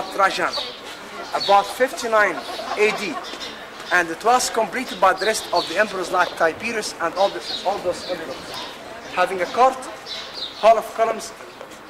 about Trajan, about 59 AD. And it was completed by the rest of the emperors like Tiberius and all those emperors. Having a court, hall of columns,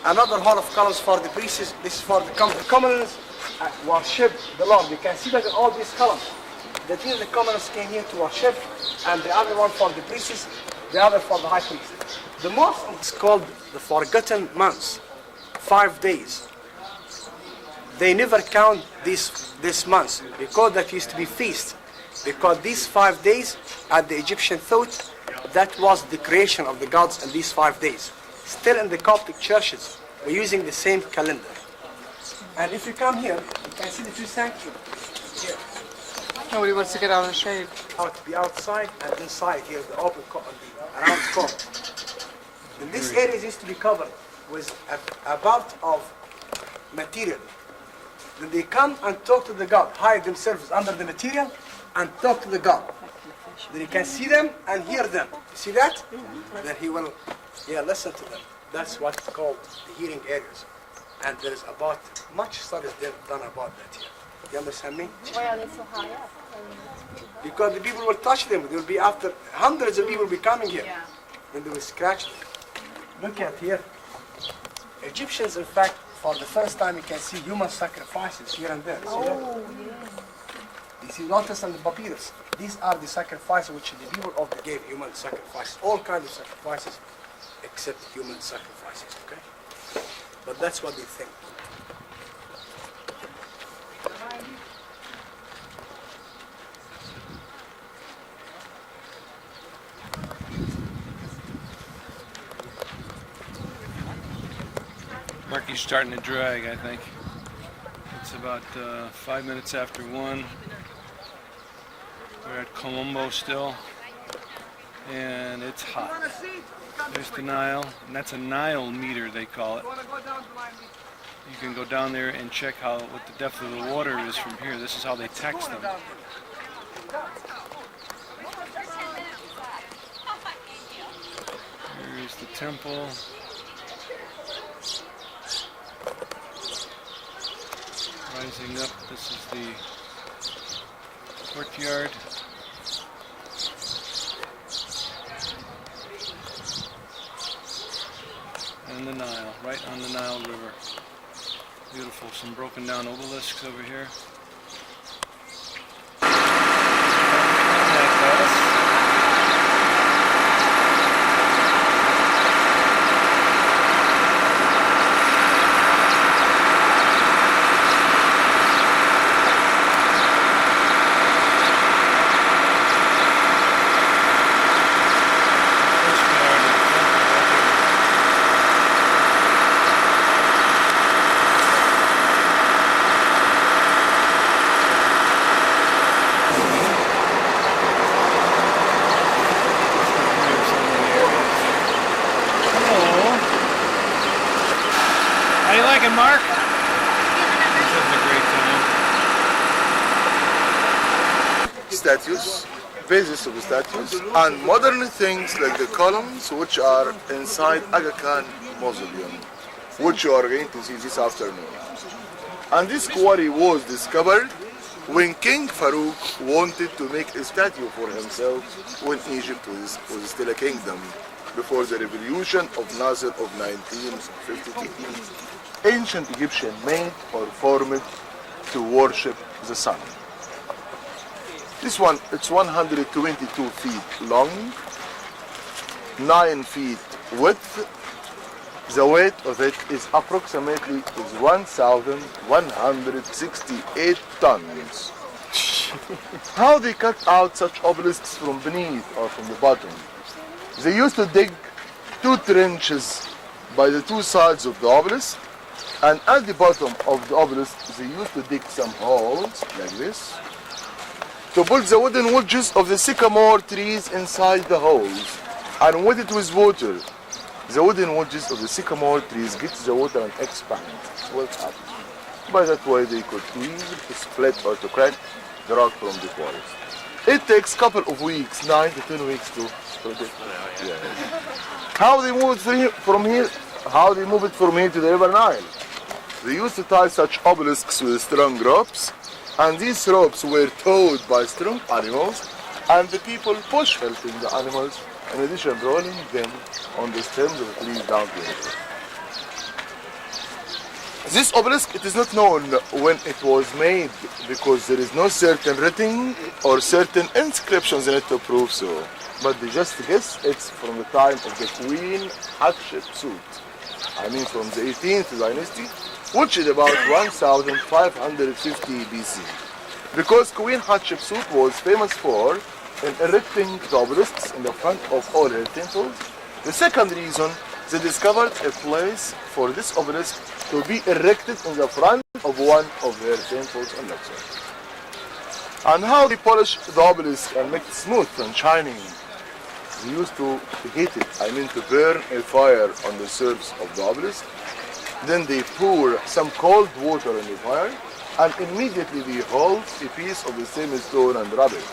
another hall of columns for the priests. This is for the commoners worship the Lord. You can see that in all these columns. That here the commoners came here to worship, and the other one for the priests, the other for the high priest. The most is called the forgotten months, 5 days. They never count these months because that used to be feast. Because these 5 days, as the Egyptian thought, that was the creation of the gods in these 5 days. Still in the Coptic churches, we're using the same calendar. And if you come here, you can see the two sanctuaries here. Nobody wants to get out and shave. Out to be outside and inside here, the open around court. And this area used to be covered with a belt of material. Then they come and talk to the God, hide themselves under the material and talk to the God. Then you can see them and hear them. You see that? Then he will, listen to them. That's what's called the hearing areas. And there is about much studies done about that here. You understand me? Why are they so high up? Because the people will touch them. There will be after hundreds of people will be coming here. Yeah. And they will scratch them. Look at here. Egyptians, in fact, for the first time you can see human sacrifices here and there. See that? You see lotus and the papyrus. These are the sacrifices which the people of the gave human sacrifices. All kinds of sacrifices except human sacrifices, okay? But that's what they think. Marky's starting to drag, I think. It's about 5 minutes after 1. We're at Colombo still, and it's hot. There's the Nile, and that's a Nile meter, they call it. You can go down there and check what the depth of the water is from here. This is how they text them. Here's the temple. Rising up, this is the courtyard. And the Nile, right on the Nile River. Beautiful, some broken down obelisks over here. Mark? He's having a great time. Statues, basis of the statues, and modern things like the columns which are inside Aga Khan Mausoleum, which you are going to see this afternoon. And this quarry was discovered when King Farouk wanted to make a statue for himself when Egypt was still a kingdom, before the revolution of Nasser of 1952. Ancient Egyptian made or formed to worship the sun. This one, it's 122 feet long, 9 feet width. The weight of it is approximately 1,168 tons. How they cut out such obelisks from beneath or from the bottom? They used to dig 2 trenches by the 2 sides of the obelisk, and at the bottom of the obelisk they used to dig some holes like this to put the wooden wedges of the sycamore trees inside the holes and wet it with water. The wooden wedges of the sycamore trees get the water and expand, swell up. By that way they could either split or to crack the rock from the quarries. It takes a couple of weeks, 9 to 10 weeks to do it. Yeah. How they move it from here? How they move it from here to the river Nile? They used to tie such obelisks with strong ropes, and these ropes were towed by strong animals, and the people push helping the animals, in addition rolling them on the stems of the trees down the river. This obelisk, it is not known when it was made because there is no certain writing or certain inscriptions in it to prove so. But they just guess it's from the time of the Queen Hatshepsut. I mean from the 18th dynasty, which is about 1550 BC. Because Queen Hatshepsut was famous for erecting the obelisks in the front of all her temples. The second reason, they discovered a place for this obelisk to be erected in the front of one of their temples in Luxor. And how they polish the obelisk and make it smooth and shining? They used to heat it, I mean to burn a fire on the surface of the obelisk. Then they pour some cold water in the fire, and immediately they hold a piece of the same stone and rub it.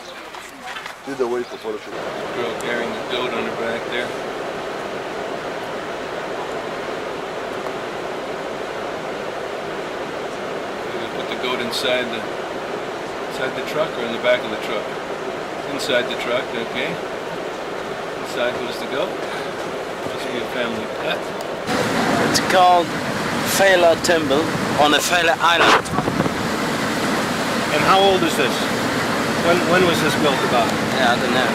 This is the way to polish it. Girl carrying the goat on her back there. Put the goat inside the truck or in the back of the truck? Inside the truck, okay. Inside goes the goat. Must be a family pet. It's called Fela Temple on a Fela Island. And how old is this? When was this built about? Yeah, I don't know.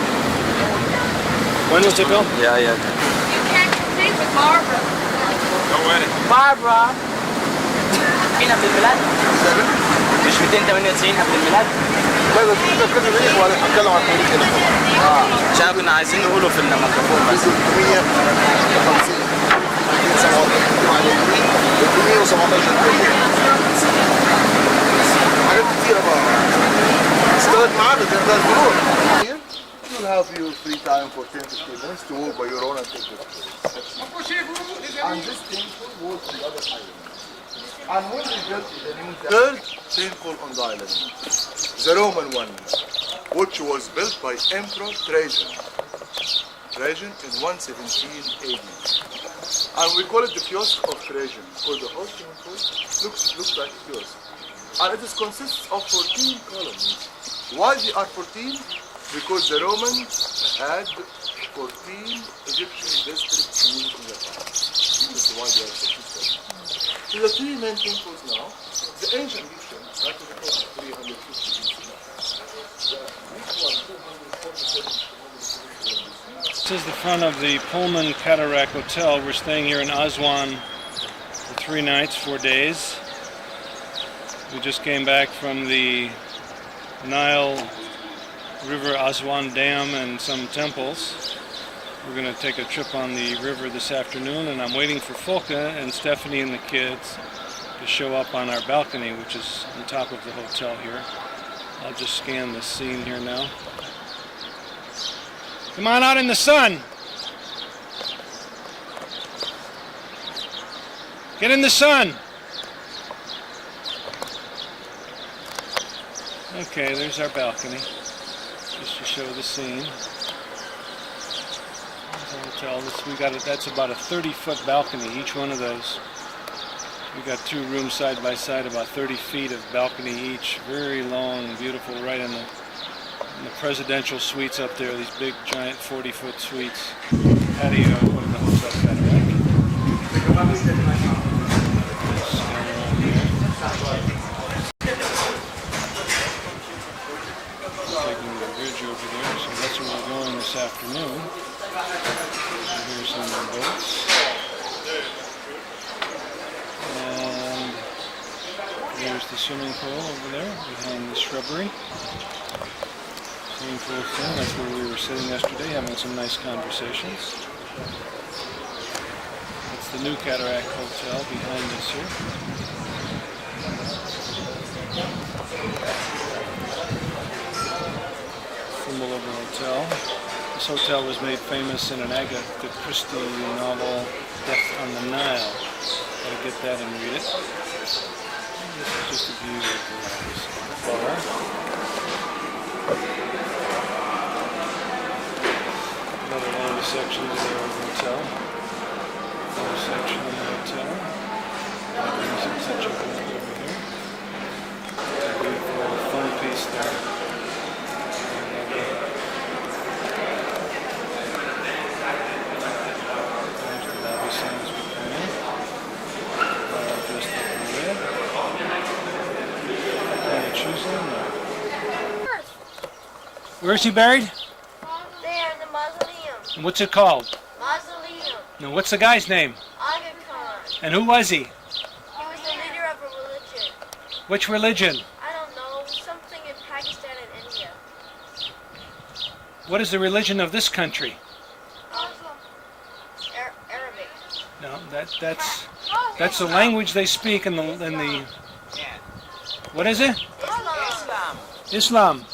When was it built? Yeah. You can't compete with Barbara. No way. Barbara. فين قبل الميلاد؟ مش 298 قبل الميلاد؟ لا ده في كذا تاريخ ولا هنتكلم عن التاريخ هنا. عشان كنا عايزين نقوله في الميكروفون بس. 350 317 حاجات كتيرة بقى. استوت معانا زي ده المرور. You'll have your free time for 10 to 15 minutes to walk by your own and take your place. And this temple was the other island. And when they built the third temple on the island, the Roman one, which was built by Emperor Trajan. Trajan in 117 AD. And we call it the kiosk of Trajan, because the whole temple looks like a kiosk. And it consists of 14 columns. Why they are 14? Because the Romans had 14 Egyptian districts in the past. That's why they are 14 columns. So the three main temples now, the ancient Egyptians, that was about 350 BC. The next one, 247. This is the front of the Pullman Cataract Hotel. We're staying here in Aswan for 3 nights, 4 days. We just came back from the Nile River Aswan Dam and some temples. We're going to take a trip on the river this afternoon, and I'm waiting for Fulke and Stephanie and the kids to show up on our balcony, which is on top of the hotel here. I'll just scan the scene here now. Come on out in the sun. Get in the sun. Okay, there's our balcony, just to show the scene. Hotel. That's about a 30-foot balcony, each one of those. We got 2 rooms side by side, about 30 feet of balcony each. Very long, beautiful, right in the presidential suites up there. These big, giant 40-foot suites. Patio of the hotel cataract. Taking the bridge over there, so that's where we're going this afternoon. Here's some of the boats. And there's the swimming pool over there behind the shrubbery. Swimming pool thing, that's where we were sitting yesterday having some nice conversations. That's the new Cataract Hotel behind us here. Symbol of the hotel. This hotel was made famous in an Agatha Christie novel, Death on the Nile. Gotta get that and read it. And this is just a view of the bar. Another one of the sections of the hotel. Another section of the hotel. Phone piece there. There's the lobby sign as we come in. All dressed up in red. Any shoes on? No. Where's he buried? There in the mausoleum. And what's it called? Mausoleum. No, what's the guy's name? Aga Khan. And who was he? He was the leader of a religion. Which religion? I don't know, something in Pakistan and India. What is the religion of this country? Arabic. No, that's the language they speak in the what is it? Islam. Islam.